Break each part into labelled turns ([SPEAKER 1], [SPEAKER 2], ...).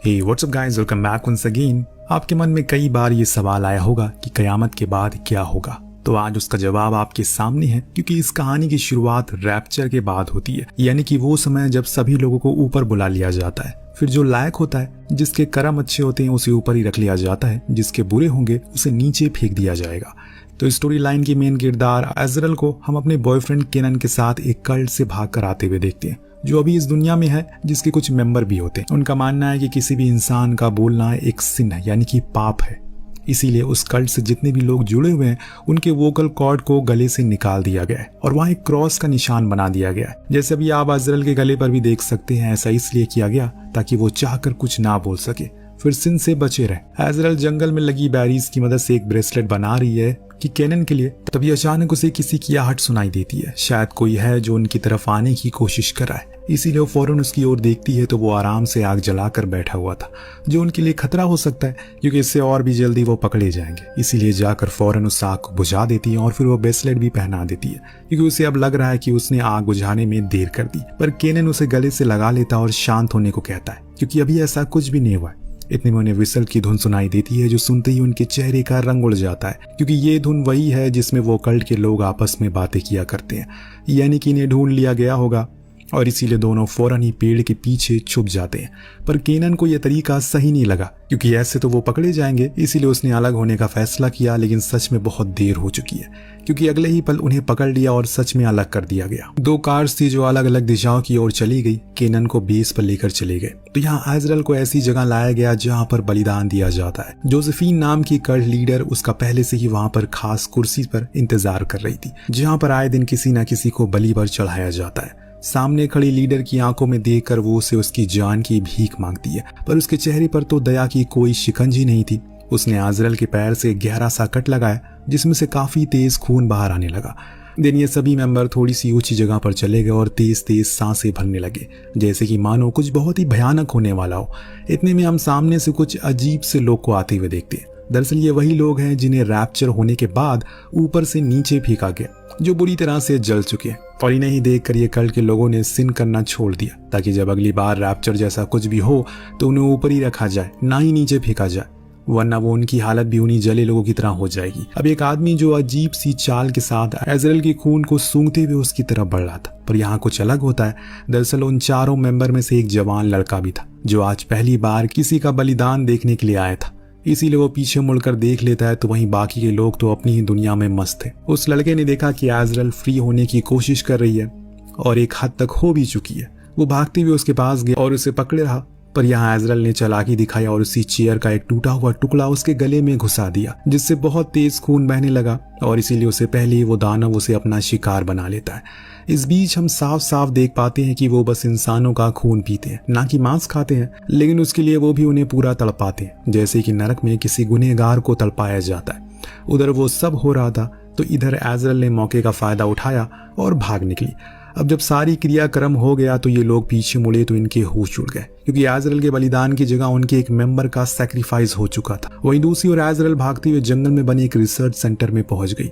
[SPEAKER 1] हे WhatsApp guys, welcome back once again. आपके मन में कई बार ये सवाल आया होगा कि कयामत के बाद क्या होगा। तो आज उसका जवाब आपके सामने है, क्योंकि इस कहानी की शुरुआत रैप्चर के बाद होती है, यानी कि वो समय जब सभी लोगों को ऊपर बुला लिया जाता है। फिर जो लायक होता है, जिसके कर्म अच्छे होते हैं, उसे ऊपर ही रख लिया जाता है, जिसके बुरे होंगे उसे नीचे फेंक दिया जाएगा। तो स्टोरी लाइन की मेन किरदार अज़राल को हम अपने बॉयफ्रेंड केनन के साथ एक कल्ट से भाग कर आते हुए देखते हैं, जो अभी इस दुनिया में है, जिसके कुछ मेंबर भी होते हैं। उनका मानना है कि किसी भी इंसान का बोलना एक सिन है, यानी कि पाप है। इसीलिए उस कल्ट से जितने भी लोग जुड़े हुए हैं, उनके वोकल कॉर्ड को गले से निकाल दिया गया है और वहाँ एक क्रॉस का निशान बना दिया गया है। जैसे अभी आप अज़राल के गले पर भी देख सकते हैं, ऐसा इसलिए किया गया ताकि वो चाहकर कुछ ना बोल सके, फिर सिन से बचे रहे। अज़राल जंगल में लगी बैरीज की मदद से एक ब्रेसलेट बना रही है कि केनन के लिए, तभी अचानक उसे किसी की आहट सुनाई देती है। शायद कोई है जो उनकी तरफ आने की कोशिश कर रहा है। इसीलिए वो फौरन उसकी ओर देखती है तो वो आराम से आग जलाकर बैठा हुआ था, जो उनके लिए खतरा हो सकता है, क्योंकि इससे और भी जल्दी वो पकड़े जाएंगे। इसीलिए जाकर फौरन उस आग को बुझा देती है और फिर वो ब्रेसलेट भी पहना देती है, क्योंकि उसे अब लग रहा है कि उसने आग बुझाने में देर कर दी। पर केनन उसे गले से लगा लेता और शांत होने को कहता है, क्योंकि अभी ऐसा कुछ भी नहीं हुआ है। इतने में उन्हें विसल की धुन सुनाई देती है, जो सुनते ही उनके चेहरे का रंग उड़ जाता है, क्योंकि ये धुन वही है जिसमें वो कल्ट के लोग आपस में बातें किया करते हैं, यानी कि इन्हें ढूंढ लिया गया होगा और इसीलिए दोनों फौरन ही पेड़ के पीछे छुप जाते हैं। पर केनन को यह तरीका सही नहीं लगा, क्योंकि ऐसे तो वो पकड़े जाएंगे। इसीलिए उसने अलग होने का फैसला किया, लेकिन सच में बहुत देर हो चुकी है, क्योंकि अगले ही पल उन्हें पकड़ लिया और सच में अलग कर दिया गया। दो कार्स थी जो अलग अलग दिशाओं की ओर चली गई, केनन को बेस पर लेकर चले गए। तो यहाँ अज़राल को ऐसी जगह लाया गया जहाँ पर बलिदान दिया जाता है। जोसेफीन नाम की कल्ट लीडर उसका पहले से ही वहाँ पर खास कुर्सी पर इंतजार कर रही थी, जहाँ पर आए दिन किसी न किसी को बलि पर चढ़ाया जाता है। सामने खड़ी लीडर की आंखों में देखकर वो उसे उसकी जान की भीख मांगती है, पर उसके चेहरे पर तो दया की कोई शिकंजी नहीं थी। उसने अज़राल के पैर से गहरा सा कट लगाया, जिसमें से काफी तेज खून बाहर आने लगा। देन ये सभी मेंबर थोड़ी सी ऊंची जगह पर चले गए और तेज तेज सांसें भरने लगे, जैसे कि मानो कुछ बहुत ही भयानक होने वाला हो। इतने में हम सामने से कुछ अजीब से लोग को आते हुए देखते हैं। दरअसल ये वही लोग हैं जिन्हें रैप्चर होने के बाद ऊपर से नीचे फेंका गया, जो बुरी तरह से जल चुके हैं। और इन्हें ही देखकर ये कल्ट के लोगों ने सिन करना छोड़ दिया, ताकि जब अगली बार रैप्चर जैसा कुछ भी हो तो उन्हें ऊपर ही रखा जाए, ना ही नीचे फेंका जाए, वरना वो उनकी हालत भी उन्हीं जले लोगों की तरह हो जाएगी। अब एक आदमी जो अजीब सी चाल के साथ अज़राल के खून को सूंघते हुए उसकी तरफ बढ़ रहा था। पर यहाँ कुछ अलग होता है। दरअसल उन चारों मेंबर में से एक जवान लड़का भी था, जो आज पहली बार किसी का बलिदान देखने के लिए आया था। इसीलिए वो पीछे मुड़कर देख लेता है, तो वहीं बाकी के लोग तो अपनी ही दुनिया में मस्त थे। उस लड़के ने देखा कि अज़राल फ्री होने की कोशिश कर रही है और एक हद तक हो भी चुकी है। वो भागते हुए उसके पास गया और उसे पकड़े रहा, पर यहाँ अज़राल ने चालाकी दिखाई और उसी चेयर का एक टूटा हुआ टुकड़ा उसके गले में घुसा दिया, जिससे बहुत तेज खून बहने लगा। और इसीलिए उसे पहले ही वो दानव उसे अपना शिकार बना लेता है। इस बीच हम साफ साफ देख पाते हैं कि वो बस इंसानों का खून पीते हैं, ना कि मांस खाते हैं, लेकिन उसके लिए वो भी उन्हें पूरा तड़पाते हैं, जैसे कि नरक में किसी गुनहगार को तड़पाया जाता है। उधर वो सब हो रहा था तो इधर अज़राल ने मौके का फायदा उठाया और भाग निकली। अब जब सारी क्रियाक्रम हो गया तो ये लोग पीछे मुड़े तो इनके होश उड़ गए, क्योंकि अज़राल के बलिदान की जगह उनके एक मेंबर का सैक्रिफाइस हो चुका था। वहीं दूसरी ओर अज़राल भागते हुए जंगल में बने एक रिसर्च सेंटर में पहुंच गई,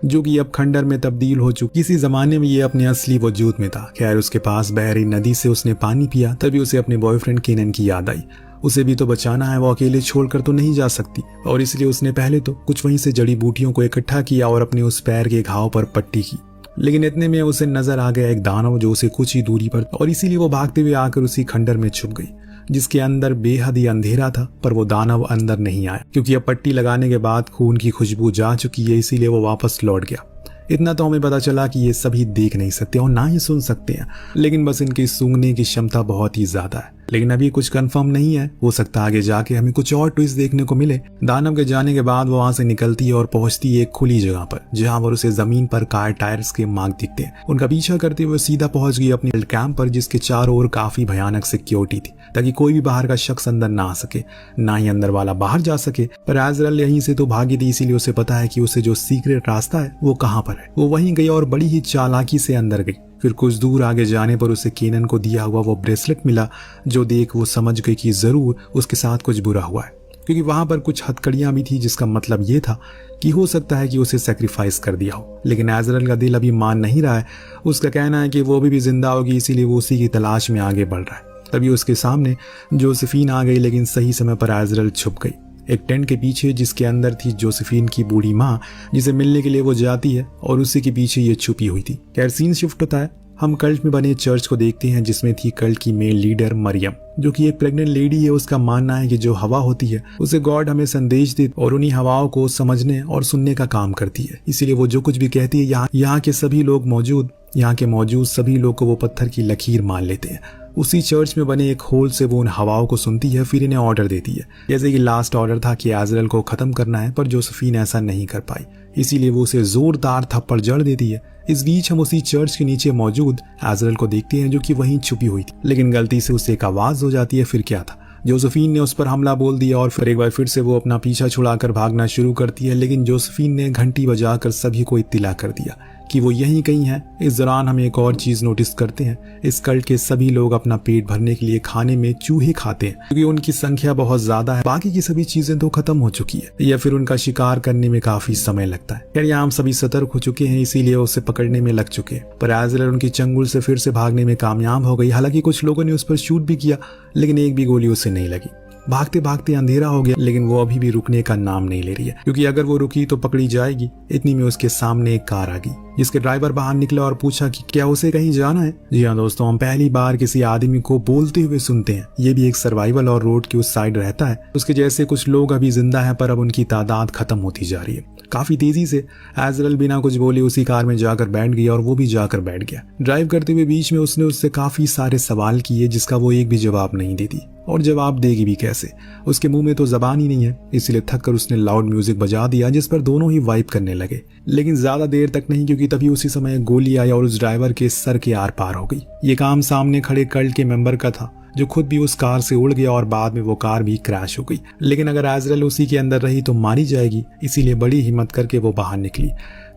[SPEAKER 1] जो कि अब खंडर में तब्दील हो चुकी। किसी जमाने में ये अपने असली वजूद में था। खैर, उसके पास बह रही नदी से उसने पानी पिया, तभी उसे अपने बॉयफ्रेंड केनन की याद आई। उसे भी तो बचाना है, वो अकेले छोड़कर तो नहीं जा सकती, और इसलिए उसने पहले तो कुछ वहीं से जड़ी बूटियों को इकट्ठा किया और अपने उस पैर के घाव पर पट्टी की। लेकिन इतने में उसे नजर आ गया एक दानव, जो उसे कुछ ही दूरी पर, और इसीलिए वो भागते हुए आकर उसी खंडर में छुप गई, जिसके अंदर बेहद ही अंधेरा था। पर वो दानव अंदर नहीं आया, क्योंकि अब पट्टी लगाने के बाद खून की खुशबू जा चुकी है, इसीलिए वो वापस लौट गया। इतना तो हमें पता चला कि ये सभी देख नहीं सकते और ना ही सुन सकते हैं, लेकिन बस इनकी सूंघने की क्षमता बहुत ही ज्यादा है। लेकिन अभी कुछ कंफर्म नहीं है, हो सकता है आगे जाके हमें कुछ और ट्विस्ट देखने को मिले। दानव के जाने के बाद वो वहां से निकलती है और पहुंचती है एक खुली जगह पर, जहां पर उसे जमीन पर कार टायर्स के मार्ग दिखते हैं। उनका पीछा करते हुए सीधा पहुंच गई अपनी कैंप पर, जिसके चारों ओर काफी भयानक सिक्योरिटी थी, ताकि कोई भी बाहर का शख्स अंदर ना आ सके, ना ही अंदर वाला बाहर जा सके। पर अज़राल यहीं से तो भागी थी, इसीलिए उसे पता है कि उसे जो सीक्रेट रास्ता है वो कहाँ पर है। वो वहीं गई और बड़ी ही चालाकी से अंदर गई। फिर कुछ दूर आगे जाने पर उसे केनन को दिया हुआ वो ब्रेसलेट मिला, जो देख वो समझ गई कि जरूर उसके साथ कुछ बुरा हुआ है, क्योंकि वहां पर कुछ हथकड़ियां भी थी, जिसका मतलब ये था कि हो सकता है कि उसे सैक्रिफाइस कर दिया हो। लेकिन अज़राल का दिल अभी मान नहीं रहा है। उसका कहना है कि वो भी जिंदा होगी, इसीलिए वो उसी की तलाश में आगे बढ़ रहा है। तभी उसके सामने जोसेफीन आ गई, लेकिन सही समय पर एजरल छुप गई एक टेंट के पीछे, जिसके अंदर थी जोसेफीन की बूढ़ी माँ, जिसे मिलने के लिए वो जाती है, और उसी के पीछे ये छुपी हुई थी। खैर सीन शिफ्ट होता है, हम कल्ट में बने चर्च को देखते हैं, जिसमें थी कल्ट की मेन लीडर मरियम, जो कि एक प्रेग्नेंट लेडी है। उसका मानना है कि जो हवा होती है उसे गॉड हमें संदेश दे और उन्हीं हवाओं को समझने और सुनने का काम करती है। इसीलिए वो जो कुछ भी कहती है, यहाँ के सभी लोग यहाँ के मौजूद सभी लोग को वो पत्थर की लकीर मान लेते हैं। उसी चर्च में बने एक होल से वो उन हवाओं को सुनती है, फिर इन्हें ऑर्डर देती है। जैसे कि लास्ट ऑर्डर था कि एजरल को खत्म करना है, पर जोसेफीन ऐसा नहीं कर पाई, इसीलिए वो उसे जोरदार थप्पड़ जड़ देती है। इस बीच हम उसी चर्च के नीचे मौजूद एजरल को देखते हैं, जो कि वहीं छुपी हुई थी, लेकिन गलती से उसे एक आवाज हो जाती है। फिर क्या था, जोसेफीन ने उस पर हमला बोल दिया और फिर एक बार फिर से वो अपना पीछा छुड़ाकर भागना शुरू करती है, लेकिन जोसेफीन ने घंटी बजाकर सभी को इत्तिला कर दिया कि वो यहीं कहीं है। इस दौरान हम एक और चीज नोटिस करते हैं, इस कल्ट के सभी लोग अपना पेट भरने के लिए खाने में चूहे खाते हैं, क्योंकि उनकी संख्या बहुत ज्यादा है। बाकी की सभी चीजें तो खत्म हो चुकी है या फिर उनका शिकार करने में काफी समय लगता है। खैर यहाँ हम सभी सतर्क हो चुके हैं, इसीलिए उसे पकड़ने में लग चुके हैं, पर एजरल उनकी चंगुल से फिर से भागने में कामयाब हो गई। हालांकि कुछ लोगों ने उस पर शूट भी किया, लेकिन एक भी गोली उसे नहीं लगी। भागते भागते अंधेरा हो गया, लेकिन वो अभी भी रुकने का नाम नहीं ले रही है, क्योंकि अगर वो रुकी तो पकड़ी जाएगी। इतनी में उसके सामने एक कार आ गई, जिसके ड्राइवर बाहर निकला और पूछा कि क्या उसे कहीं जाना है। जी हाँ दोस्तों, हम पहली बार किसी आदमी को बोलते हुए सुनते हैं। ये भी एक सर्वाइवल और रोड के उस साइड रहता है। उसके जैसे कुछ लोग अभी जिंदा है, पर अब उनकी तादाद खत्म होती जा रही है। काफी तेजी से एजरल बिना कुछ बोले उसी कार में जाकर बैठ गया और वो भी जाकर बैठ गया। ड्राइव करते हुए बीच में उसने उससे काफी सारे सवाल किए, जिसका वो एक भी जवाब नहीं देती, और जवाब देगी भी कैसे, उसके मुंह में तो जबान ही नहीं है। इसलिए थक कर उसने लाउड म्यूजिक बजा दिया, जिस पर दोनों ही वाइब करने लगे, लेकिन ज्यादा देर तक नहीं, क्योंकि तभी उसी समय गोली आई और उस ड्राइवर के सर के आर पार हो गई। ये काम सामने खड़े कल्ट के मेंबर का था, जो खुद भी उस कार से उड़ गया और बाद में वो कार भी क्रैश हो गई। लेकिन अगर एजरल उसी के अंदर रही तो मारी जाएगी, इसीलिए बड़ी हिम्मत करके वो बाहर निकली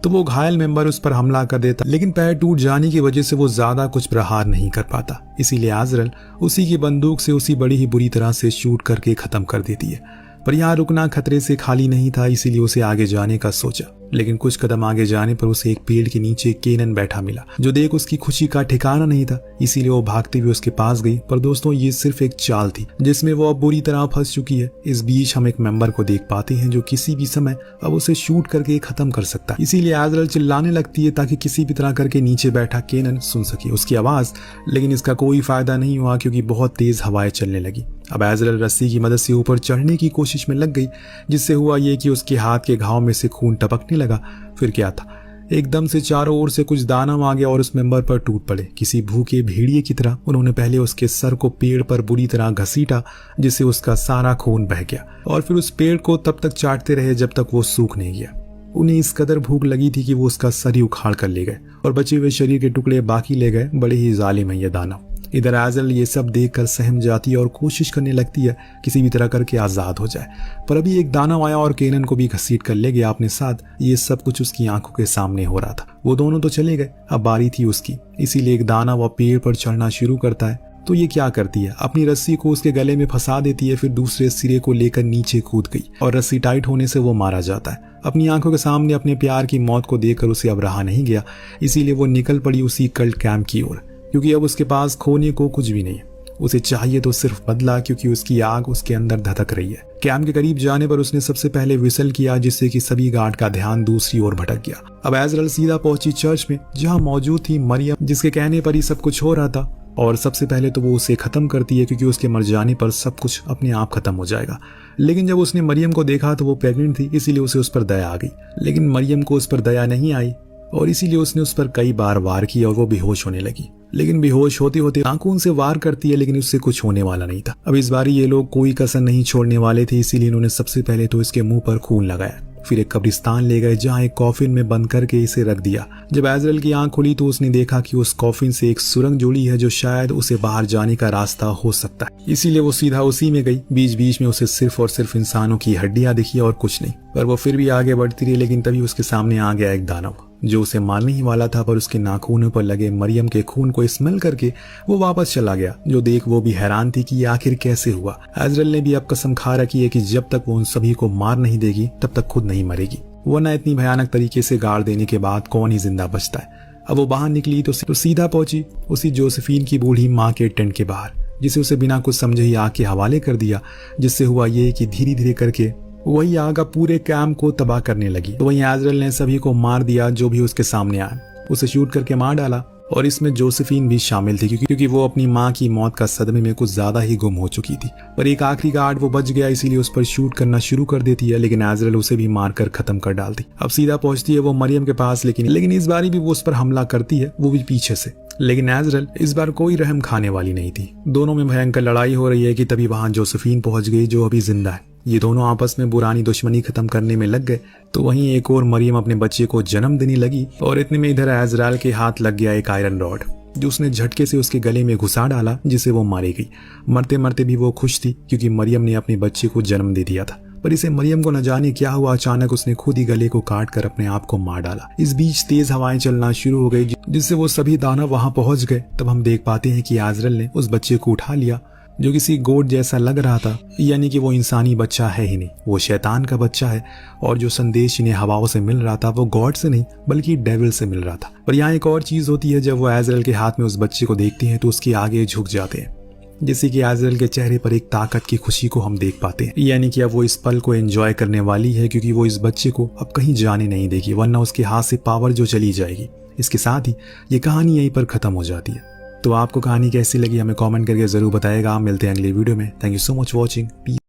[SPEAKER 1] तो वो घायल मेंबर उस पर हमला कर देता, लेकिन पैर टूट जाने की वजह से वो ज्यादा कुछ प्रहार नहीं कर पाता। इसीलिए एजरल उसी की बंदूक से उसी बड़ी ही बुरी तरह से शूट करके खत्म कर देती है। पर यहाँ रुकना खतरे से खाली नहीं था, इसीलिए उसे आगे जाने का सोचा। लेकिन कुछ कदम आगे जाने पर उसे एक पेड़ के नीचे केनन बैठा मिला, जो देख उसकी खुशी का ठिकाना नहीं था। इसीलिए वो भागते हुए उसके पास गई। पर दोस्तों, ये सिर्फ एक चाल थी, जिसमें वो अब बुरी तरह फंस चुकी है। इस बीच हम एक मेंबर को देख पाते हैं, जो किसी भी समय अब उसे शूट करके खत्म कर सकता है। इसीलिए एजरल चिल्लाने लगती है, ताकि किसी भी तरह करके नीचे बैठा केनन सुन सके उसकी आवाज। लेकिन इसका कोई फायदा नहीं हुआ, क्योंकि बहुत तेज हवाएं चलने लगी। अब एजरल रस्सी की मदद से ऊपर चढ़ने की कोशिश में लग गई, जिससे हुआ ये कि उसके हाथ के घाव में से खून टपकने लगा। फिर क्या था, एकदम से चारों ओर से कुछ दानव आ गया और उस मेंबर पर टूट पड़े। किसी भूखे भेड़िए की तरह उन्होंने पहले उसके सर को पेड़ पर बुरी तरह घसीटा, जिससे उसका सारा खून बह गया, और फिर उस पेड़ को तब तक चाटते रहे जब तक वो सूख नहीं गया। उन्हें इस कदर भूख लगी थी कि वो उसका सर ही उखाड़ कर ले गए और बचे हुए शरीर के टुकड़े बाकी ले गए। बड़े ही जालिम है ये दानव। इधर एजरल ये सब देखकर सहम जाती है और कोशिश करने लगती है किसी भी तरह करके आजाद हो जाए। पर अभी एक दानव आया और केनन को भी घसीट कर ले गया अपने साथ। ये सब कुछ उसकी आंखों के सामने हो रहा था। वो दोनों तो चले गए, अब बारी थी उसकी। इसीलिए एक दानव पेड़ पर चढ़ना शुरू करता है। तो ये क्या करती है, अपनी रस्सी को उसके गले में फंसा देती है, फिर दूसरे सिरे को लेकर नीचे कूद गई और रस्सी टाइट होने से वो मारा जाता है। अपनी आंखों के सामने अपने प्यार की मौत को देखकर उसे अब रहा नहीं गया, इसीलिए वो निकल पड़ी उसी कल्ट कैंप की ओर, क्योंकि अब उसके पास खोने को कुछ भी नहीं है। उसे चाहिए तो सिर्फ बदला, क्योंकि उसकी आग उसके अंदर धधक रही है। कैंप के करीब जाने पर उसने सबसे पहले विसल किया, जिससे कि सभी गार्ड का ध्यान दूसरी ओर भटक गया। अब एजरल सीधा पहुंची चर्च में, जहां मौजूद थी मरियम, जिसके कहने पर ही सब कुछ हो रहा था। और सबसे पहले तो वो उसे खत्म करती है, क्योंकि उसके मर जाने पर सब कुछ अपने आप खत्म हो जाएगा। लेकिन जब उसने मरियम को देखा तो वो प्रेग्नेंट थी, इसीलिए उसे उस पर दया आ गई। लेकिन मरियम को उस पर दया नहीं आई और इसीलिए उसने उस पर कई बार वार किया और वो बेहोश होने लगी। लेकिन बेहोश होते होते आंखों से वार करती है, लेकिन उससे कुछ होने वाला नहीं था। अब इस बारी ये लोग कोई कसर नहीं छोड़ने वाले थे, इसीलिए इन्होंने सबसे पहले तो इसके मुंह पर खून लगाया। फिर एक कब्रिस्तान ले गए, जहां एक कॉफिन में बंद करके इसे रख दिया। जब एजरल की आंख खुली तो उसने देखा कि उस कॉफिन से एक सुरंग जुड़ी है, जो शायद उसे बाहर जाने का रास्ता हो सकता है। इसीलिए वो सीधा उसी में गई। बीच बीच में उसे सिर्फ और सिर्फ इंसानों की हड्डियां दिखी और कुछ नहीं। पर वो फिर भी आगे बढ़ती रही। लेकिन तभी उसके सामने आ गया एक दानव, जो उसे मारने ही वाला था, पर उसके नाखूनों पर लगे मरियम के खून को स्मेल करके वो वापस चला गया। जो देख वो भी हैरान थी कि ये आखिर कैसे हुआ। एजरल ने भी अब कसम खा रखी है कि जब तक वो उन सभी को मार नहीं देगी तब तक खुद नहीं मरेगी, वरना इतनी भयानक तरीके से गाड़ देने के बाद कौन ही जिंदा बचता है। अब वो बाहर निकली तो सीधा पहुंची उसी जोसेफीन की बूढ़ी माँ के टेंट के बाहर, जिसे उसे बिना कुछ समझे ही आग के हवाले कर दिया, जिससे हुआ ये कि धीरे धीरे करके वही आग पूरे कैंप को तबाह करने लगी। तो वहीं एजरल ने सभी को मार दिया जो भी उसके सामने आया, उसे शूट करके मार डाला। और इसमें जोसेफीन भी शामिल थी क्योंकि वो अपनी माँ की मौत का सदमे में कुछ ज्यादा ही गुम हो चुकी थी। पर एक आखिरी गार्ड वो बच गया, इसीलिए उस पर शूट करना शुरू कर देती है, लेकिन एजरल उसे भी मारकर खत्म कर डालती। अब सीधा पहुंचती है वो मरियम के पास, लेकिन इस बार भी वो उस पर हमला करती है, वो भी पीछे से। लेकिन एजरल इस बार कोई रहम खाने वाली नहीं थी। दोनों में भयंकर लड़ाई हो रही है कि तभी वहां जोसेफीन पहुंच गई जो अभी जिंदा है। ये दोनों आपस में पुरानी दुश्मनी खत्म करने में लग गए। तो वहीं एक और मरियम अपने बच्चे को जन्म देने लगी और इतने में इधर एजराल के हाथ लग गया एक आयरन रॉड, जो उसने झटके से उसके गले में घुसा डाला, जिसे वो मारी गई। मरते मरते भी वो खुश थी क्योंकि मरियम ने अपने बच्चे को जन्म दे दिया था। पर इसे मरियम को न जाने क्या हुआ, अचानक उसने खुद ही गले को काट कर अपने आप को मार डाला। इस बीच तेज हवाएं चलना शुरू हो गई, जिससे वो सभी दानव वहां पहुंच गए। तब हम देख पाते हैं कि एजरल ने उस बच्चे को उठा लिया जो किसी गोट जैसा लग रहा था, यानी कि वो इंसानी बच्चा है ही नहीं, वो शैतान का बच्चा है। और जो संदेश इन्हें हवाओं से मिल रहा था वो गॉड से नहीं बल्कि डेविल से मिल रहा था। पर यहाँ एक और चीज होती है, जब वो एजरल के हाथ में उस बच्चे को देखती हैं तो उसके आगे झुक जाते हैं, जैसे कि एजरल के चेहरे पर एक ताकत की खुशी को हम देख पाते हैं, यानी कि अब वो इस पल को एंजॉय करने वाली है क्योंकि वो इस बच्चे को अब कहीं जाने नहीं देगी, वरना उसके हाथ से पावर जो चली जाएगी। इसके साथ ही ये कहानी यहीं पर खत्म हो जाती है। तो आपको कहानी कैसी लगी हमें कमेंट करके जरूर बताएगा। मिलते हैं अगली वीडियो में। Thank you so much watching.